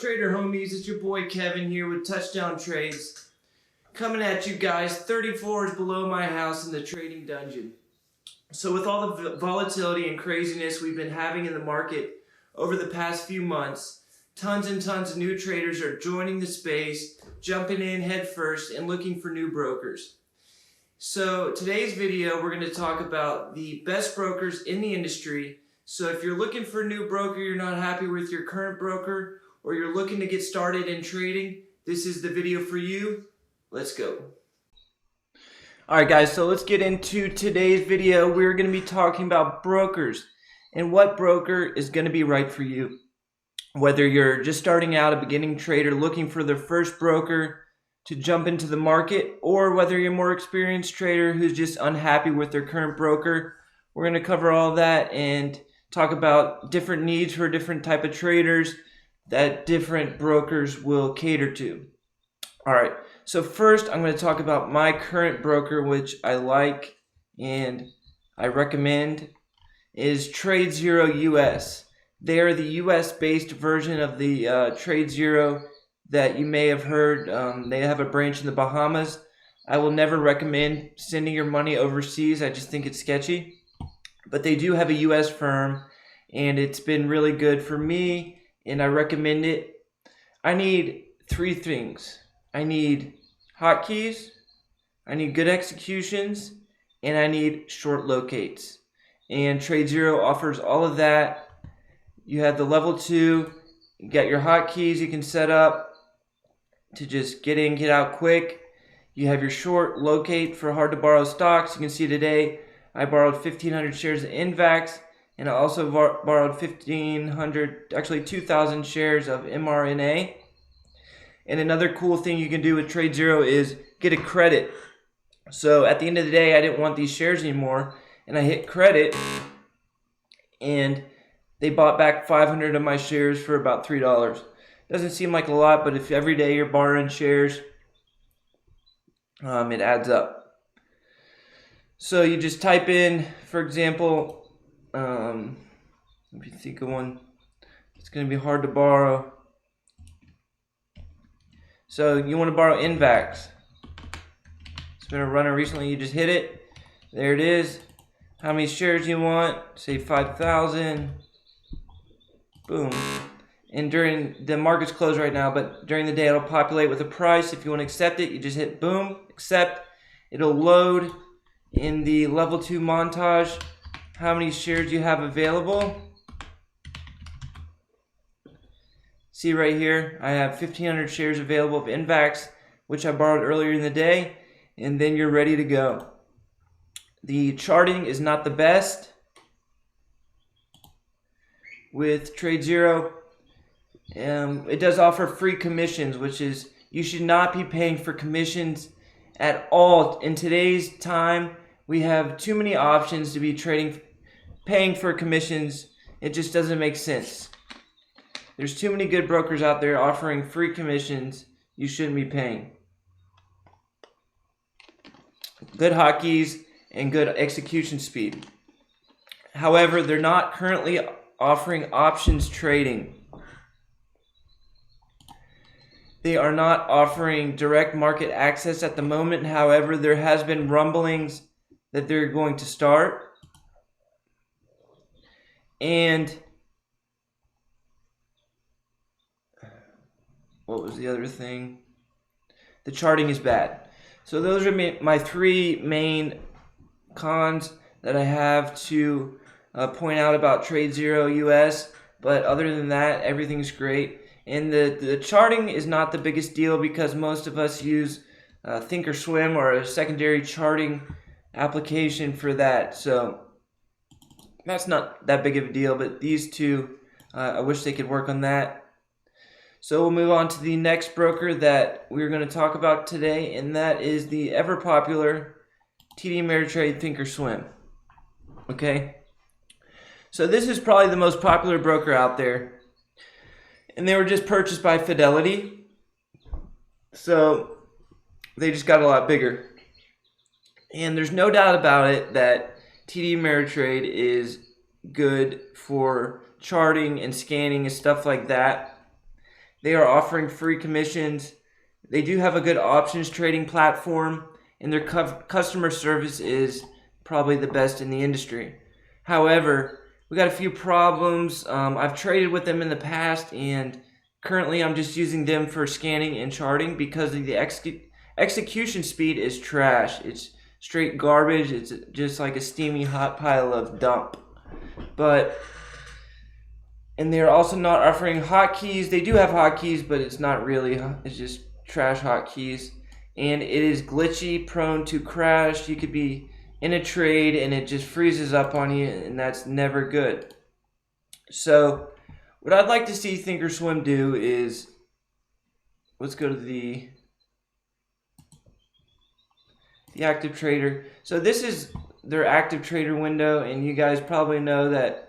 Trader homies? It's your boy Kevin here with Touchdown Trades. Coming at you guys, 34 is below my house in the trading dungeon. So with all the volatility and craziness we've been having in the market over the past few months, tons and tons of new traders are joining the space, jumping in head first and looking for new brokers. So today's video, we're going to talk about the best brokers in the industry. So if you're looking for a new broker, you're not happy with your current broker, or you're looking to get started in trading, this is the video for you. Let's go. Alright guys, so let's get into today's video. We're going to be talking about brokers and what broker is going to be right for you. Whether you're just starting out, a beginning trader looking for their first broker to jump into the market, or whether you're a more experienced trader who's just unhappy with their current broker. We're going to cover all that and talk about different needs for different type of traders that different brokers will cater to. Alright, so first I'm going to talk about my current broker, which I like and I recommend, is TradeZero US. They are the US based version of the TradeZero that you may have heard. They have a branch in the Bahamas. I will never recommend sending your money overseas. I just think it's sketchy. But they do have a US firm, and it's been really good for me, and I recommend it. I need three things. I need hotkeys, I need good executions, and I need short locates. And TradeZero offers all of that. You have the level 2, you got your hotkeys you can set up to just get in, get out quick. You have your short locate for hard to borrow stocks. You can see today I borrowed 1,500 shares of Invax, and I also borrowed 2,000 shares of mRNA. And another cool thing you can do with TradeZero is get a credit. So at the end of the day, I didn't want these shares anymore, and I hit credit, and they bought back 500 of my shares for about $3. Doesn't seem like a lot, but if every day you're borrowing shares, it adds up. So you just type in, for example, let me think of one. It's going to be hard to borrow. So you want to borrow Invax. It's been a runner recently. You just hit it. There it is. How many shares you want? Say 5,000. Boom. And during the market's closed right now, but during the day it'll populate with a price. If you want to accept it, you just hit boom, accept. It'll load in the level 2 montage how many shares you have available. See right here, I have 1,500 shares available of Invax, which I borrowed earlier in the day, and then you're ready to go. The charting is not the best with TradeZero. It does offer free commissions, which is, you should not be paying for commissions at all. In today's time, we have too many options to be paying for commissions. It just doesn't make sense. There's too many good brokers out there offering free commissions. You shouldn't be paying. Good hotkeys and good execution speed. However, they're not currently offering options trading. They are not offering direct market access at the moment. However, there has been rumblings that they're going to start. And what was the other thing? The charting is bad. So those are my three main cons that I have to point out about TradeZero US. But other than that, everything's great. And the charting is not the biggest deal because most of us use Thinkorswim or a secondary charting application for that. So that's not that big of a deal, but these two, I wish they could work on that. So we'll move on to the next broker that we're going to talk about today, and that is the ever popular TD Ameritrade Thinkorswim. Okay? So this is probably the most popular broker out there. And they were just purchased by Fidelity. So they just got a lot bigger. And there's no doubt about it that TD Ameritrade is good for charting and scanning and stuff like that. They are offering free commissions. They do have a good options trading platform, and their customer service is probably the best in the industry. However, we got a few problems. I've traded with them in the past, and currently I'm just using them for scanning and charting because of the execution speed is trash. It's straight garbage. It's just like a steamy hot pile of dump. And they're also not offering hotkeys. They do have hotkeys, but it's not really. It's just trash hotkeys. And it is glitchy, prone to crash. You could be in a trade and it just freezes up on you, and that's never good. So what I'd like to see Thinkorswim do is, let's go to the active trader. So this is their active trader window, and you guys probably know that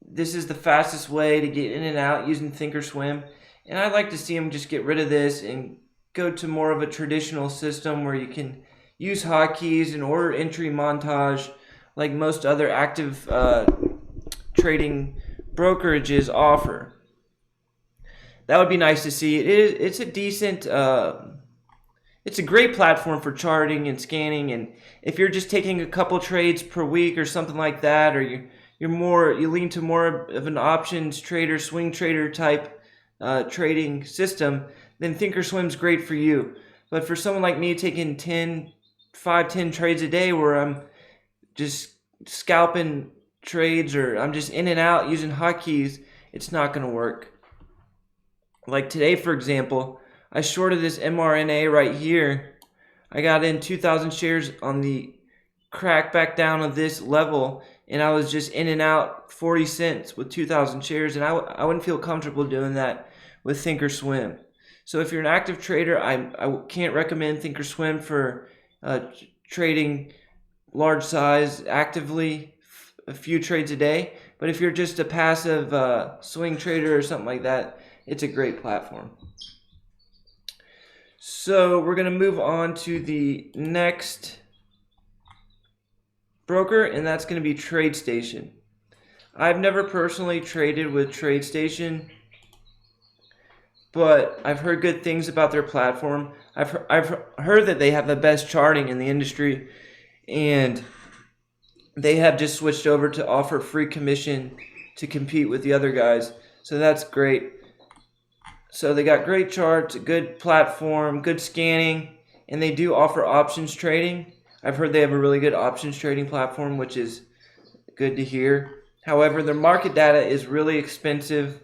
this is the fastest way to get in and out using Thinkorswim. And I'd like to see them just get rid of this and go to more of a traditional system where you can use hotkeys and order entry montage like most other active trading brokerages offer. That would be nice to see. It's a decent, it's a great platform for charting and scanning. And if you're just taking a couple trades per week or something like that, or you lean to more of an options trader, swing trader type trading system, then Thinkorswim's great for you. But for someone like me taking 5, 10 trades a day where I'm just scalping trades or I'm just in and out using hotkeys, it's not going to work. Like today, for example, I shorted this mRNA right here. I got in 2,000 shares on the crack back down of this level, and I was just in and out 40 cents with 2,000 shares, and I wouldn't feel comfortable doing that with Thinkorswim. So if you're an active trader, I can't recommend Thinkorswim for trading large size actively, a few trades a day. But if you're just a passive swing trader or something like that, it's a great platform. So we're going to move on to the next broker, and that's going to be TradeStation. I've never personally traded with TradeStation, but I've heard good things about their platform. I've heard that they have the best charting in the industry, and they have just switched over to offer free commission to compete with the other guys. So that's great. So they got great charts, a good platform, good scanning, and they do offer options trading. I've heard they have a really good options trading platform, which is good to hear. However, their market data is really expensive,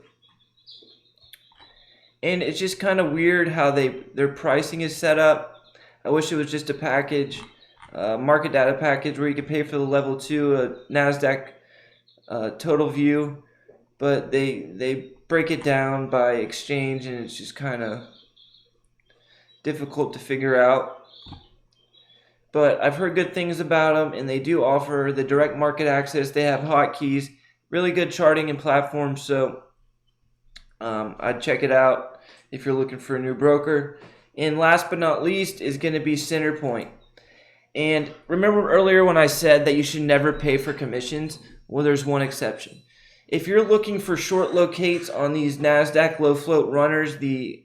and it's just kind of weird how their pricing is set up. I wish it was just a package, market data package where you could pay for the level 2 NASDAQ total view, but they break it down by exchange, and it's just kind of difficult to figure out. But I've heard good things about them, and they do offer the direct market access. They have hotkeys, really good charting and platforms. So I'd check it out if you're looking for a new broker. And last but not least is going to be Centerpoint. And remember earlier when I said that you should never pay for commissions? Well, there's one exception. If you're looking for short locates on these NASDAQ low float runners, the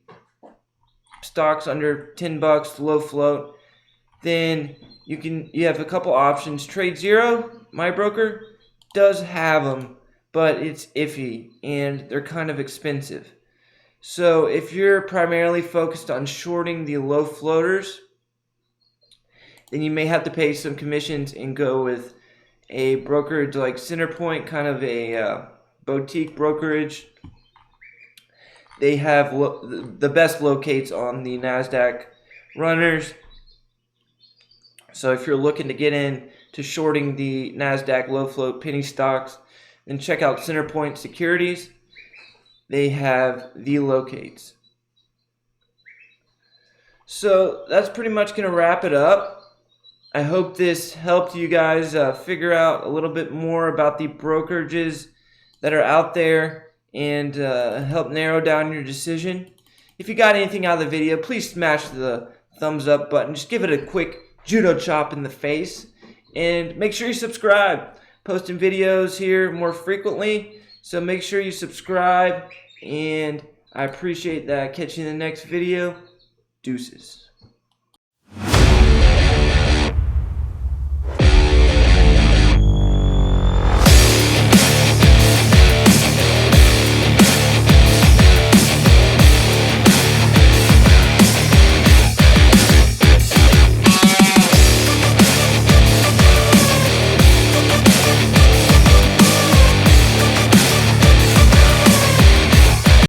stocks under $10, low float, then you have a couple options. TradeZero, my broker, does have them, but it's iffy and they're kind of expensive. So if you're primarily focused on shorting the low floaters, then you may have to pay some commissions and go with a brokerage like Centerpoint, kind of a boutique brokerage. They have the best locates on the NASDAQ runners. So if you're looking to get in to shorting the NASDAQ low float penny stocks, then check out Centerpoint Securities. They have the locates. So that's pretty much going to wrap it up. I hope this helped you guys figure out a little bit more about the brokerages that are out there and help narrow down your decision. If you got anything out of the video, please smash the thumbs up button. Just give it a quick judo chop in the face. And make sure you subscribe. Posting videos here more frequently. So make sure you subscribe. And I appreciate that. Catch you in the next video. Deuces.